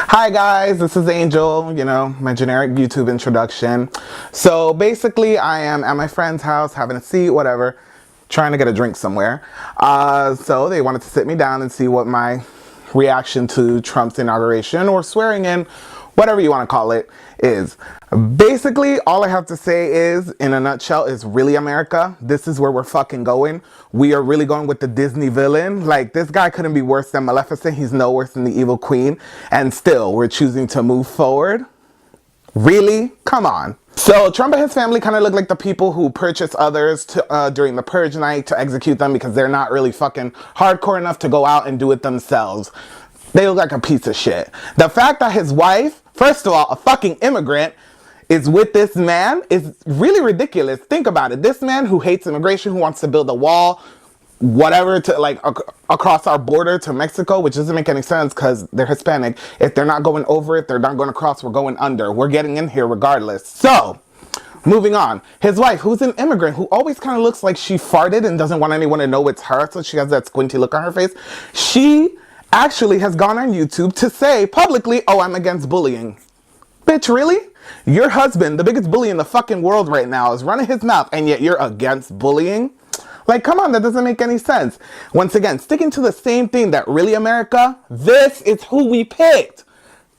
Hi guys, this is Angel, my generic YouTube introduction. So basically I am at my friend's house having a seat, whatever, trying to get a drink somewhere. So they wanted to sit me down and see what my reaction to Trump's inauguration or swearing in, whatever you want to call it, is. Basically, all I have to say is, in a nutshell, is really America. This is where we're fucking going. We are really going with the Disney villain. Like, this guy couldn't be worse than Maleficent. He's no worse than the evil queen. And still, we're choosing to move forward. Really? Come on. So Trump and his family kind of look like the people who purchase others during the purge night to execute them because they're not really fucking hardcore enough to go out and do it themselves. They look like a piece of shit. The fact that his wife, first of all, a fucking immigrant, is with this man is really ridiculous. Think about it. This man who hates immigration, who wants to build a wall, whatever, to like across our border to Mexico, which doesn't make any sense because they're Hispanic. If they're not going over it, they're not going across, we're going under. We're getting in here regardless. So, moving on. His wife, who's an immigrant, who always kind of looks like she farted and doesn't want anyone to know it's her, so she has that squinty look on her face. She actually has gone on YouTube to say publicly, oh, I'm against bullying. Bitch, really? Your husband, the biggest bully in the fucking world right now, is running his mouth, and yet you're against bullying? Like, come on, that doesn't make any sense. Once again, sticking to the same thing that really America, this is who we picked.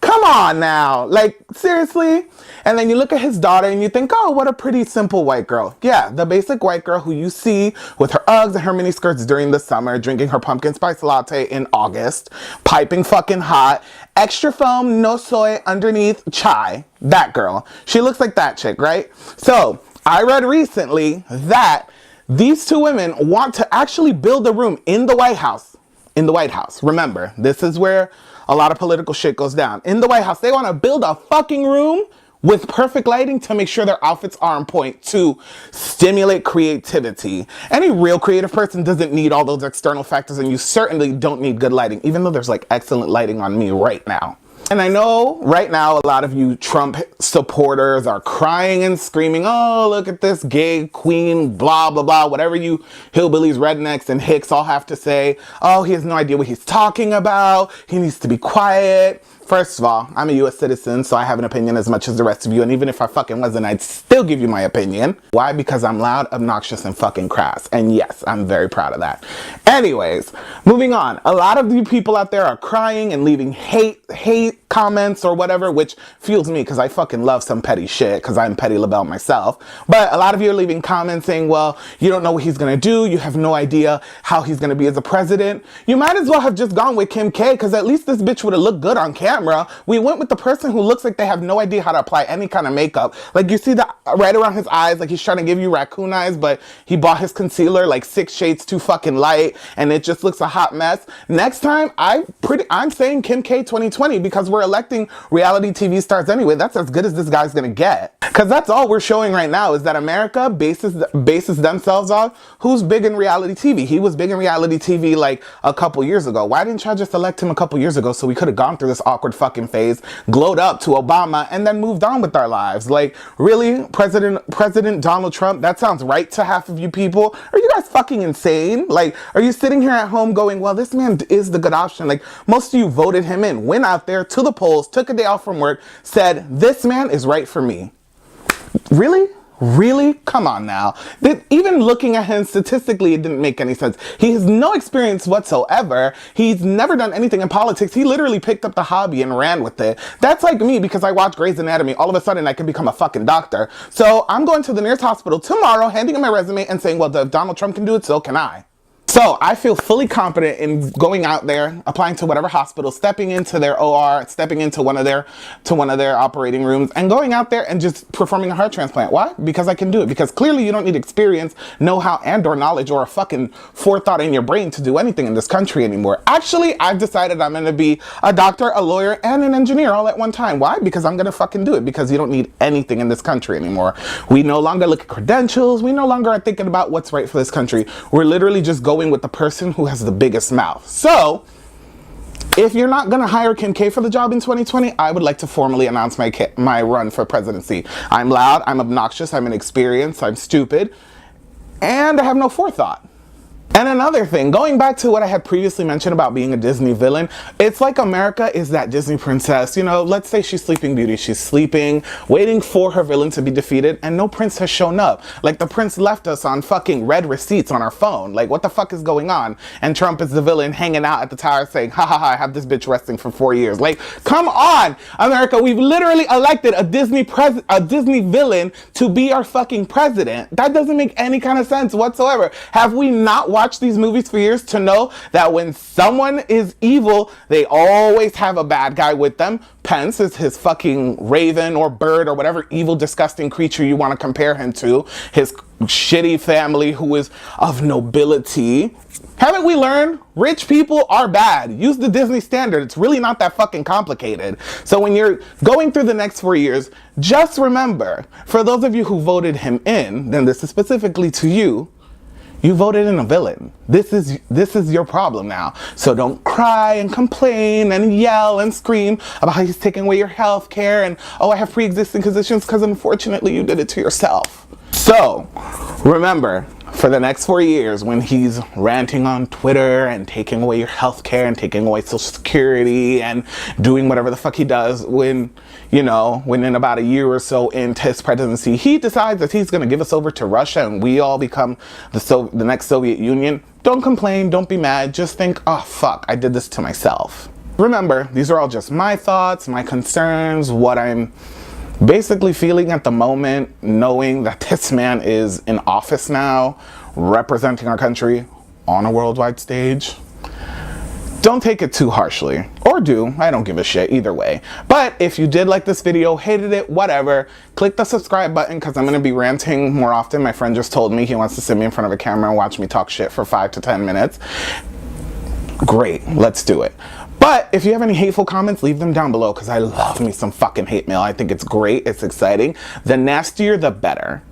Come on now, like, seriously? And then you look at his daughter and you think, oh, what a pretty simple white girl. Yeah, the basic white girl who you see with her Uggs and her mini skirts during the summer, drinking her pumpkin spice latte in August, piping fucking hot, extra foam, no soy underneath chai. That girl. She looks like that chick, right? So, I read recently that these two women want to actually build a room in the White House. In the White House. Remember, this is where a lot of political shit goes down. In the White House, they want to build a fucking room with perfect lighting to make sure their outfits are on point to stimulate creativity. Any real creative person doesn't need all those external factors, and you certainly don't need good lighting, even though there's like excellent lighting on me right now. And I know right now a lot of you Trump supporters are crying and screaming, oh, look at this gay queen, blah, blah, blah, whatever you hillbillies, rednecks, and hicks all have to say. Oh, he has no idea what he's talking about. He needs to be quiet. First of all, I'm a U.S. citizen, so I have an opinion as much as the rest of you. And even if I fucking wasn't, I'd still give you my opinion. Why? Because I'm loud, obnoxious, and fucking crass. And yes, I'm very proud of that. Anyways, moving on. A lot of you people out there are crying and leaving hate comments or whatever, which fuels me because I fucking love some petty shit because I'm Petty LaBelle myself. But a lot of you are leaving comments saying, well, you don't know what he's going to do. You have no idea how he's going to be as a president. You might as well have just gone with Kim K because at least this bitch would have looked good on camera. We went with the person who looks like they have no idea how to apply any kind of makeup. Like, you see that right around his eyes, like he's trying to give you raccoon eyes, but he bought his concealer like 6 shades too fucking light, and it just looks a hot mess. Next time, I'm saying Kim K 2020 because we're electing reality TV stars anyway. That's as good as this guy's gonna get. Because that's all we're showing right now is that America bases themselves on who's big in reality TV. He was big in reality TV like a couple years ago. Why didn't y'all just elect him a couple years ago so we could have gone through this awkward fucking phase, glowed up to Obama, and then moved on with our lives? Like, really? President Donald Trump? That sounds right to half of you people. Are you guys fucking insane? Like, are you sitting here at home going, well, this man is the good option? Like, most of you voted him in, went out there to the polls, took a day off from work, said, this man is right for me. Really? Really? Come on now. Even looking at him statistically, it didn't make any sense. He has no experience whatsoever. He's never done anything in politics. He literally picked up the hobby and ran with it. That's like me because I watch Grey's Anatomy. All of a sudden, I can become a fucking doctor. So I'm going to the nearest hospital tomorrow, handing him my resume and saying, well, if Donald Trump can do it, so can I. So I feel fully confident in going out there, applying to whatever hospital, stepping into their OR, stepping into one of their operating rooms, and going out there and just performing a heart transplant. Why? Because I can do it. Because clearly you don't need experience, know-how, and/or knowledge, or a fucking forethought in your brain to do anything in this country anymore. Actually, I've decided I'm going to be a doctor, a lawyer, and an engineer all at one time. Why? Because I'm going to fucking do it. Because you don't need anything in this country anymore. We no longer look at credentials. We no longer are thinking about what's right for this country. We're literally just going with the person who has the biggest mouth. So, if you're not going to hire Kim K for the job in 2020, I would like to formally announce my run for presidency. I'm loud, I'm obnoxious, I'm inexperienced, I'm stupid, and I have no forethought. And another thing, going back to what I had previously mentioned about being a Disney villain, it's like America is that Disney princess. You know, let's say she's Sleeping Beauty. She's sleeping, waiting for her villain to be defeated, and no prince has shown up. Like, the prince left us on fucking red receipts on our phone. Like, what the fuck is going on? And Trump is the villain hanging out at the tower saying, ha ha ha, I have this bitch resting for 4 years. Like, come on, America, we've literally elected a Disney villain to be our fucking president. That doesn't make any kind of sense whatsoever. Have we not watched these movies for years to know that when someone is evil, they always have a bad guy with them? Pence is his fucking raven or bird or whatever evil, disgusting creature you want to compare him to. His shitty family who is of nobility. Haven't we learned? Rich people are bad. Use the Disney standard. It's really not that fucking complicated. So when you're going through the next 4 years, just remember, for those of you who voted him in, then this is specifically to you, you voted in a villain. This is your problem now. So don't cry and complain and yell and scream about how he's taking away your health care and, oh, I have pre-existing conditions, because unfortunately you did it to yourself. So remember, for the next 4 years, when he's ranting on Twitter and taking away your health care and taking away Social Security and doing whatever the fuck he does, when, you know, when in about a year or so into his presidency, he decides that he's going to give us over to Russia and we all become the next Soviet Union, don't complain, don't be mad, just think, oh fuck, I did this to myself. Remember, these are all just my thoughts, my concerns, what I'm basically feeling at the moment, knowing that this man is in office now, representing our country on a worldwide stage. Don't take it too harshly, or do, I don't give a shit either way. But if you did like this video, hated it, whatever, click the subscribe button, because I'm going to be ranting more often. My friend just told me he wants to sit me in front of a camera and watch me talk shit for 5 to 10 minutes. Great, let's do it. But if you have any hateful comments, leave them down below, because I love me some fucking hate mail. I think it's great, it's exciting. The nastier, the better.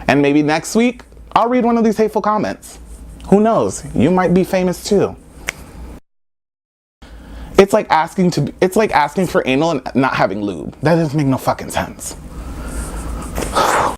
And maybe next week, I'll read one of these hateful comments. Who knows? You might be famous too. It's like asking for anal and not having lube. That doesn't make no fucking sense.